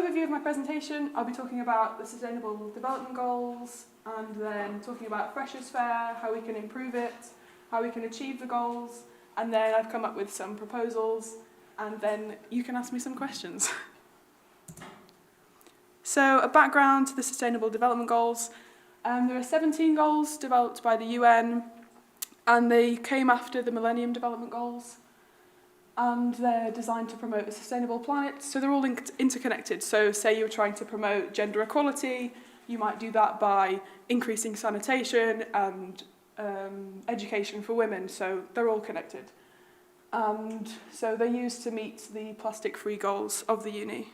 overview of my presentation, I'll be talking about the Sustainable Development Goals, and then talking about Freshers' Fair, how we can improve it, how we can achieve the goals, and then I've come up with some proposals, and then you can ask me some questions. So, a background to the Sustainable Development Goals. There are 17 goals developed by the UN, and they came after the Millennium Development Goals. And they're designed to promote a sustainable planet, so they're all interconnected. So say you're trying to promote gender equality, you might do that by increasing sanitation and education for women, so they're all connected. And so they're used to meet the plastic-free goals of the uni.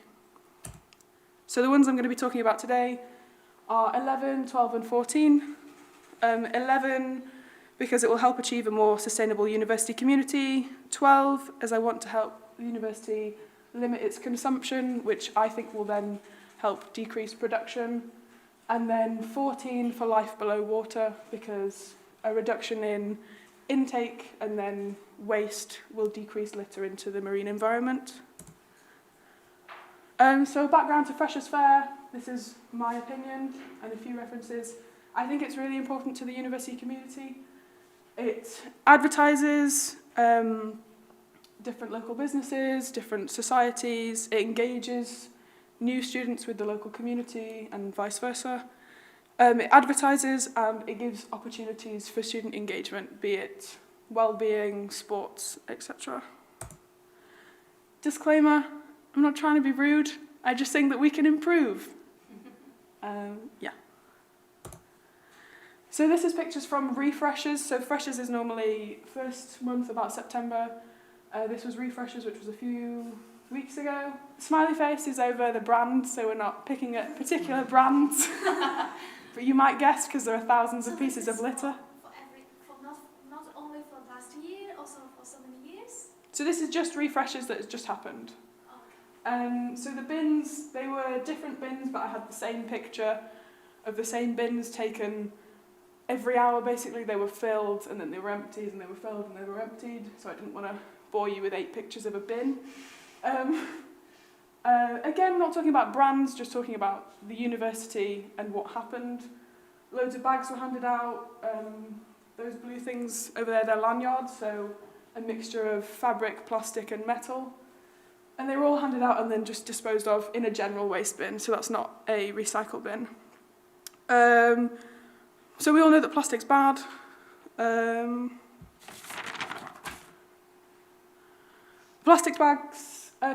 So the ones I'm going to be talking about today are 11, 12 and 14. 11, because it will help achieve a more sustainable university community. 12, as I want to help the university limit its consumption, which I think will then help decrease production. And then 14 for life below water, because a reduction in intake and then waste will decrease litter into the marine environment. So background to Freshers' Fair, this is my opinion and a few references. I think it's really important to the university community. It advertises different local businesses, different societies. It engages new students with the local community and vice versa. It advertises and it gives opportunities for student engagement, be it well-being, sports, etc. Disclaimer, I'm not trying to be rude, I just think that we can improve. Yeah. So this is pictures from Refreshers. So Freshers is normally first month, about September. This was Refreshers, which was a few weeks ago. Smiley face is over the brand, so we're not picking at particular brands. But you might guess, because there are thousands of pieces of litter. Not only for last year, also for so many years? So this is just Refreshers that has just happened. So the bins, they were different bins, but I had the same picture of the same bins taken every hour. Basically they were filled and then they were emptied and they were filled and they were emptied, so I didn't want to bore you with 8 pictures of a bin. Again, not talking about brands, just talking about the university and what happened. Loads of bags were handed out. Those blue things over there, they're lanyards, so a mixture of fabric, plastic and metal. And they were all handed out and then just disposed of in a general waste bin, so that's not a recycle bin. So we all know that plastic's bad.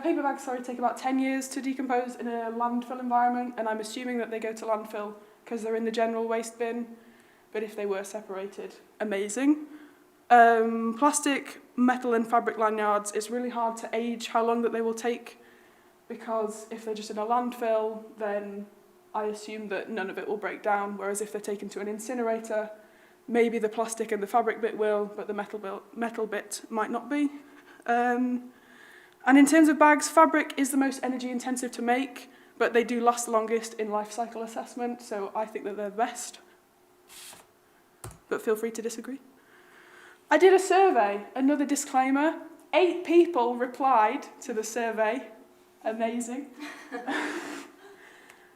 Paper bags, take about 10 years to decompose in a landfill environment, and I'm assuming that they go to landfill because they're in the general waste bin, but if they were separated, amazing. Plastic, metal and fabric lanyards, it's really hard to age how long that they will take, because if they're just in a landfill, then I assume that none of it will break down, whereas if they're taken to an incinerator, maybe the plastic and the fabric bit will, but the metal bit might not be. And in terms of bags, fabric is the most energy intensive to make, but they do last longest in life cycle assessment, so I think that they're the best. But feel free to disagree. I did a survey, another disclaimer. 8 people replied to the survey. Amazing.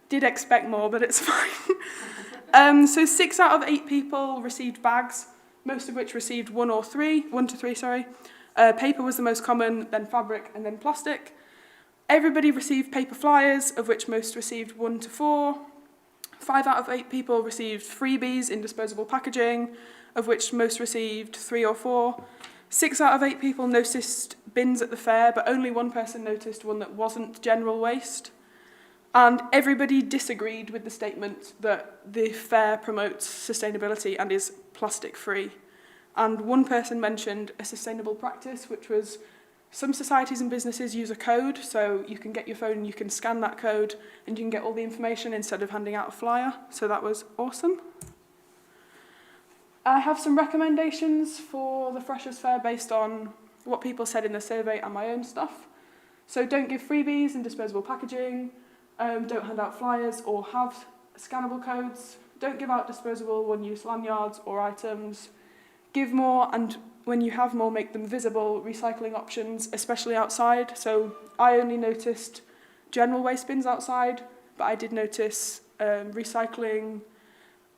Did expect more, but it's fine. So 6 out of 8 people received bags, most of which received 1 to 3. Paper was the most common, then fabric, and then plastic. Everybody received paper flyers, of which most received 1 to 4. 5 out of 8 people received freebies in disposable packaging, of which most received 3 or 4. 6 out of 8 people noticed bins at the fair, but only 1 person noticed one that wasn't general waste. And everybody disagreed with the statement that the fair promotes sustainability and is plastic-free. And 1 person mentioned a sustainable practice, which was some societies and businesses use a code, so you can get your phone and you can scan that code and you can get all the information instead of handing out a flyer, so that was awesome. I have some recommendations for the Freshers' Fair based on what people said in the survey and my own stuff. So don't give freebies and disposable packaging, don't hand out flyers or have scannable codes, don't give out disposable one-use lanyards or items, give more, and when you have more, make them visible recycling options, especially outside. So I only noticed general waste bins outside, but I did notice recycling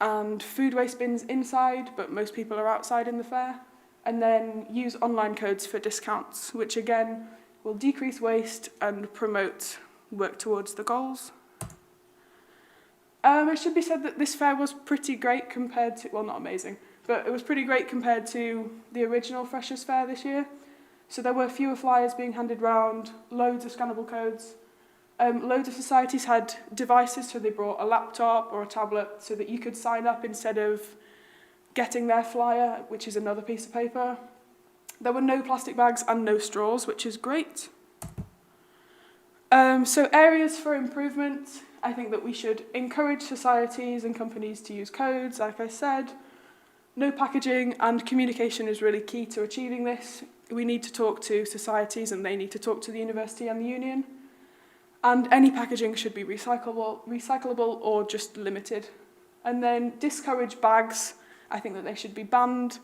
and food waste bins inside, but most people are outside in the fair. And then use online codes for discounts, which again will decrease waste and promote work towards the goals. It should be said that this fair was pretty great compared to, well, not amazing, but it was pretty great compared to the original Freshers' Fair this year. So there were fewer flyers being handed round, loads of scannable codes. Loads of societies had devices, so they brought a laptop or a tablet so that you could sign up instead of getting their flyer, which is another piece of paper. There were no plastic bags and no straws, which is great. So areas for improvement, I think that we should encourage societies and companies to use codes, like I said. No packaging and communication is really key to achieving this. We need to talk to societies and they need to talk to the university and the union. And any packaging should be recyclable or just limited. And then discourage bags. I think that they should be banned,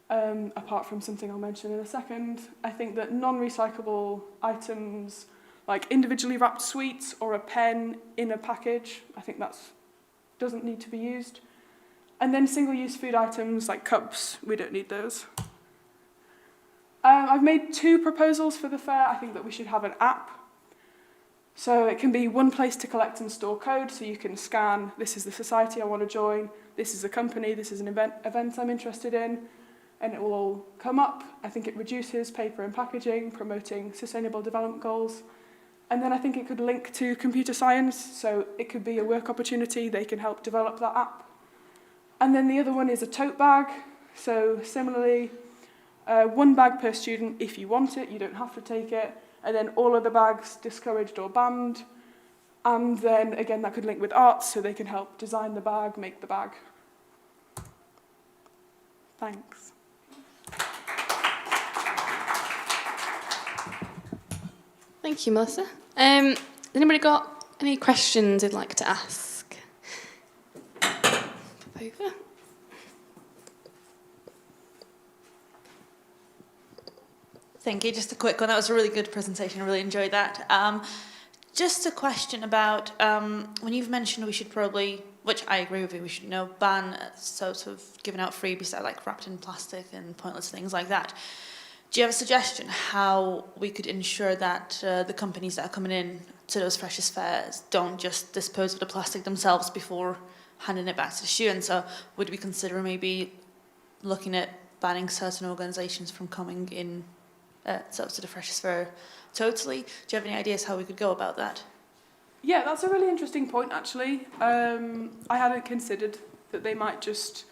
apart from something I'll mention in a second. I think that non-recyclable items, like individually wrapped sweets or a pen in a package, I think that doesn't need to be used. And then single-use food items like cups, we don't need those. I've made 2 proposals for the fair. I think that we should have an app. So it can be one place to collect and store code, so you can scan, this is the society I want to join, this is a company, this is an event I'm interested in, and it will all come up. I think it reduces paper and packaging, promoting sustainable development goals. And then I think it could link to computer science, so it could be a work opportunity, they can help develop that app. And then the other one is a tote bag, so similarly, 1 bag per student if you want it, you don't have to take it. And then all other bags discouraged or banned. And then, again, that could link with arts, so they can help design the bag, make the bag. Thanks. Thank you, Melissa. Anybody got any questions they'd like to ask? Over. Thank you. Just a quick one. That was a really good presentation. I really enjoyed that. Just a question about when you've mentioned we should probably, which I agree with you, we should ban sort of giving out freebies that are like wrapped in plastic and pointless things like that. Do you have a suggestion how we could ensure that the companies that are coming in to those Freshers' Fairs don't just dispose of the plastic themselves before handing it back to the students? So would we consider maybe looking at banning certain organisations from coming in to the Freshers' Fair totally? Do you have any ideas how we could go about that? Yeah, that's a really interesting point, actually. I hadn't considered that they might just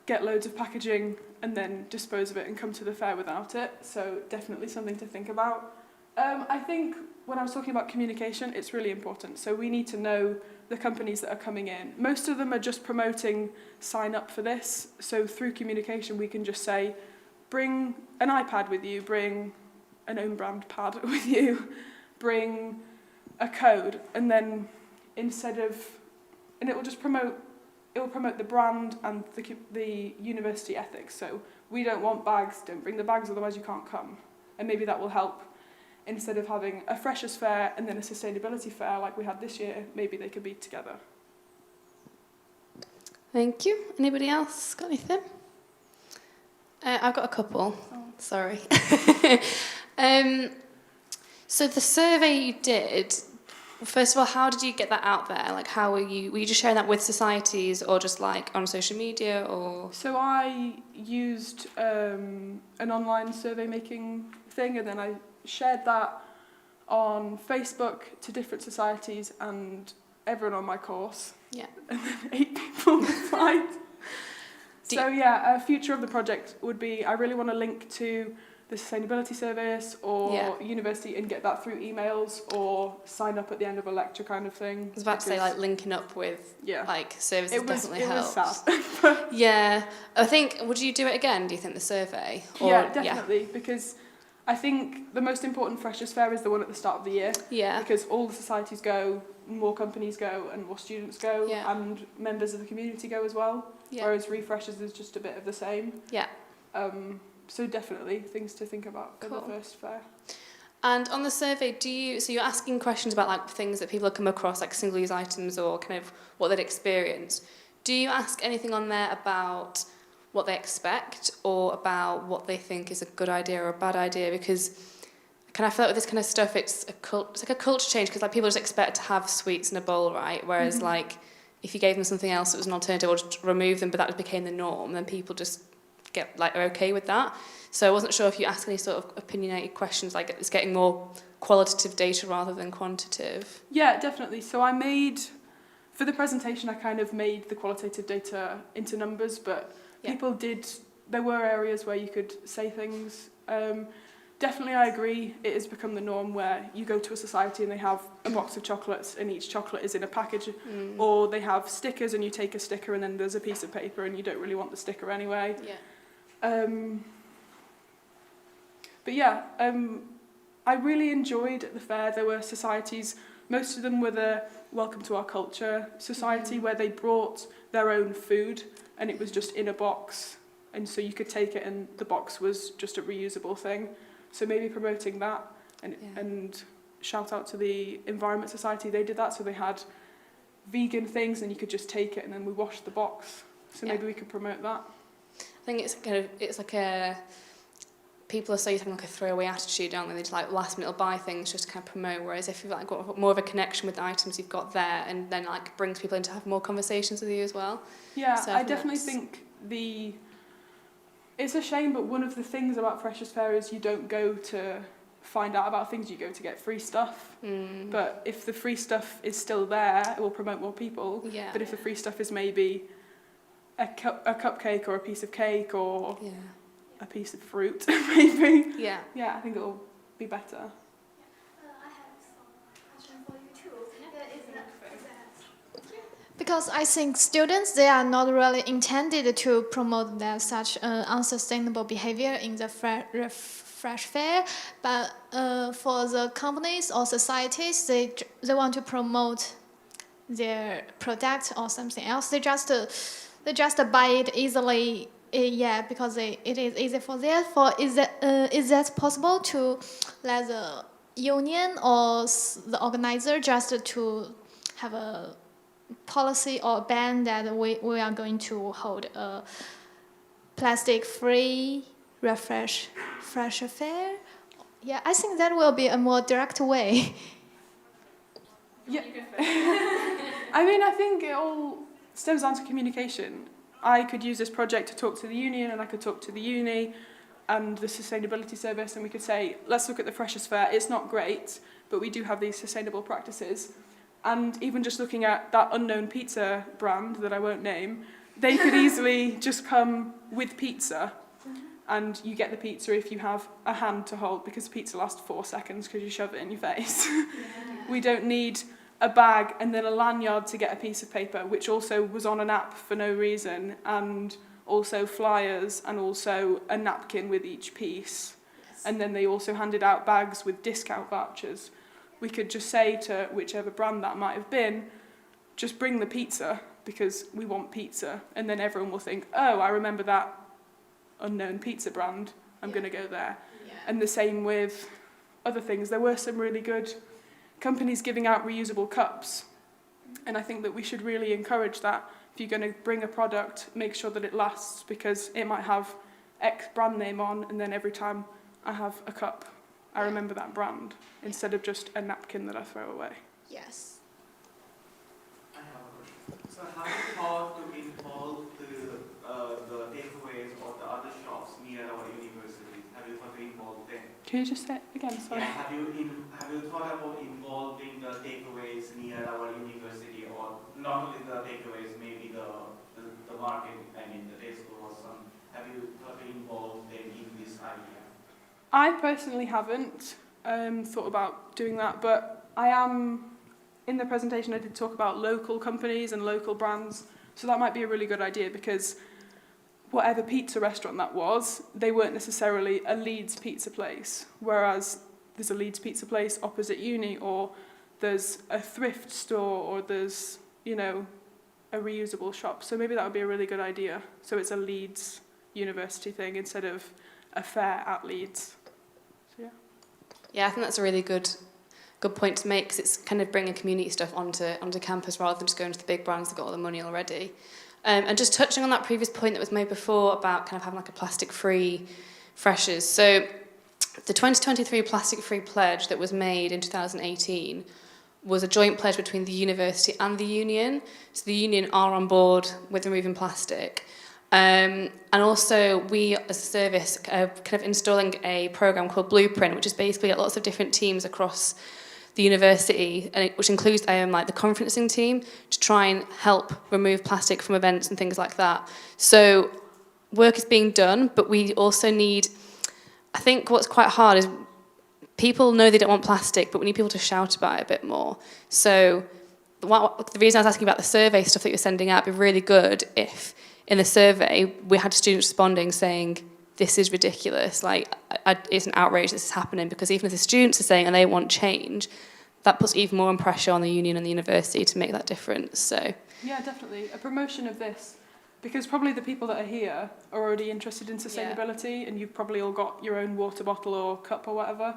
get loads of packaging and then dispose of it and come to the fair without it, so definitely something to think about. I think when I was talking about communication, it's really important. So we need to know the companies that are coming in. Most of them are just promoting sign up for this, so through communication we can just say, bring an iPad with you, bring an own brand pad with you, bring a code, and then instead of, and it will just promote, it will promote the brand and the university ethics. So we don't want bags, don't bring the bags, otherwise you can't come. And maybe that will help. Instead of having a Freshers' Fair and then a sustainability fair like we had this year, maybe they could be together. Thank you. Anybody else got anything? I've got a couple. Oh. Sorry. So the survey you did, first of all, how did you get that out there? Like, how were you just sharing that with societies or just like on social media or? So I used an online survey making thing, and then I shared that on Facebook to different societies and everyone on my course. Yeah. And then 8 people replied. So yeah, a future of the project would be, I really want to link to the sustainability service or university and get that through emails or sign up at the end of a lecture kind of thing. I was about to say, like, linking up with like services definitely helps. It was sad. Yeah. I think, would you do it again, do you think, the survey? Or, yeah, definitely, because I think the most important Freshers' Fair is the one at the start of the year. Yeah. Because all the societies go, more companies go, and more students go, and members of the community go as well. Yeah. Whereas Refreshers is just a bit of the same. Yeah. So definitely things to think about for the first fair. And on the survey, so you're asking questions about like things that people have come across, like single-use items or kind of what they'd experienced. Do you ask anything on there about what they expect or about what they think is a good idea or a bad idea? Because I feel like with this kind of stuff, it's like a culture change, because like people just expect to have sweets in a bowl, right? Whereas like if you gave them something else that was an alternative, or just remove them, but that became the norm, then people just get like are okay with that. So I wasn't sure if you ask any sort of opinionated questions, like it's getting more qualitative data rather than quantitative. Yeah, definitely. So for the presentation, I kind of made the qualitative data into numbers, but there were areas where you could say things. Definitely, I agree, it has become the norm where you go to a society and they have a box of chocolates and each chocolate is in a package, or they have stickers and you take a sticker and then there's a piece of paper and you don't really want the sticker anyway. Yeah. But yeah, I really enjoyed at the fair. There were societies, most of them were the Welcome to Our Culture society, where they brought their own food and it was just in a box, and so you could take it and the box was just a reusable thing. So maybe promoting that, and shout out to the Environment Society, they did that, so they had vegan things and you could just take it and then we washed the box. So maybe we could promote that. I think it's like a people are so used to like a throwaway attitude, aren't they? They just like last minute buy things just to kind of promote. Whereas if you've like got more of a connection with the items you've got there, and then like brings people in to have more conversations with you as well. Yeah, so I definitely think it's a shame, but one of the things about Freshers' Fair is you don't go to find out about things, you go to get free stuff. But if the free stuff is still there, it will promote more people. Yeah. But if the free stuff is maybe a cupcake or a piece of cake or a piece of fruit, maybe. Yeah. Yeah, I think it'll be better. I have some question for you too. Because I think students, they are not really intended to promote that such unsustainable behavior in the fresh fair, but for the companies or societies, they want to promote their product or something else. They just buy it easily, because it is easy for them. Is that possible to let the union or the organizer just to have a policy or ban that we are going to hold a plastic-free fresh fair? Yeah, I think that will be a more direct way. Yeah. I mean, I think it all stems down to communication. I could use this project to talk to the union, and I could talk to the uni and the sustainability service, and we could say, let's look at the Freshers' Fair. It's not great, but we do have these sustainable practices. And even just looking at that unknown pizza brand that I won't name, they could easily just come with pizza, and you get the pizza if you have a hand to hold, because pizza lasts 4 seconds because you shove it in your face. We don't need a bag and then a lanyard to get a piece of paper, which also was on an app for no reason, and also flyers, and also a napkin with each piece. And then they also handed out bags with discount vouchers. We could just say to whichever brand that might have been, just bring the pizza because we want pizza. And then everyone will think, oh, I remember that unknown pizza brand, I'm going to go there. Yeah. And the same with other things. There were some really good companies giving out reusable cups. And I think that we should really encourage that. If you're going to bring a product, make sure that it lasts, because it might have X brand name on, and then every time I have a cup, I remember that brand, instead of just a napkin that I throw away. Yes. I have a question. So have you thought to involve the takeaways or the other shops near our universities? Have you thought to involve them? Can you just say it again? Sorry. Yeah, have you thought about involving the takeaways near our university, or not only the takeaways, maybe the market, I mean the Tesco or some? Have you thought to involve them in this idea? I personally haven't thought about doing that, but I am, in the presentation I did talk about local companies and local brands, so that might be a really good idea, because whatever pizza restaurant that was, they weren't necessarily a Leeds pizza place, whereas there's a Leeds pizza place opposite uni, or there's a thrift store, or there's, a reusable shop. So maybe that would be a really good idea. So it's a Leeds university thing instead of a fair at Leeds. So yeah. Yeah, I think that's a really good point to make, because it's kind of bringing community stuff onto campus rather than just going to the big brands that got all the money already. And just touching on that previous point that was made before about kind of having like a plastic-free freshers. So the 2023 plastic-free pledge that was made in 2018 was a joint pledge between the university and the union. So the union are on board with removing plastic. And also we as a service are kind of installing a programme called Blueprint, which is basically at lots of different teams across the university, and which includes like the conferencing team, to try and help remove plastic from events and things like that. So work is being done, but we also need, I think what's quite hard is people know they don't want plastic, but we need people to shout about it a bit more. So the reason I was asking about the survey stuff that you're sending out, it'd be really good if in the survey we had students responding saying, this is ridiculous, like it's an outrage this is happening, because even if the students are saying and they want change, that puts even more pressure on the union and the university to make that difference. So Yeah, definitely. A promotion of this, because probably the people that are here are already interested in sustainability, and you've probably all got your own water bottle or cup or whatever,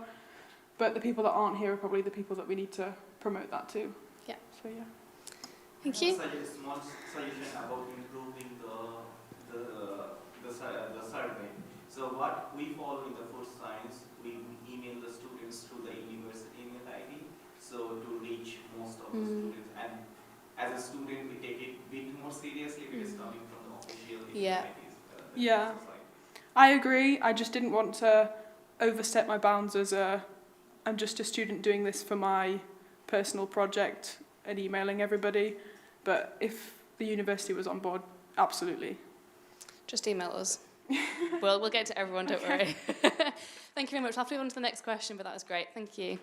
but the people that aren't here are probably the people that we need to promote that to. Yeah. So yeah. Thank you. Small suggestion about improving the survey. So what we follow in the food science, we email the students through the university email ID, so to reach most of the students. And as a student, we take it a bit more seriously because it's coming from the official universities. Yeah. I agree. I just didn't want to overstep my bounds as I'm just a student doing this for my personal project and emailing everybody. But if the university was on board, absolutely. Just email us. We'll get to everyone, don't worry. Thank you very much. I'll have to move on to the next question, but that was great. Thank you.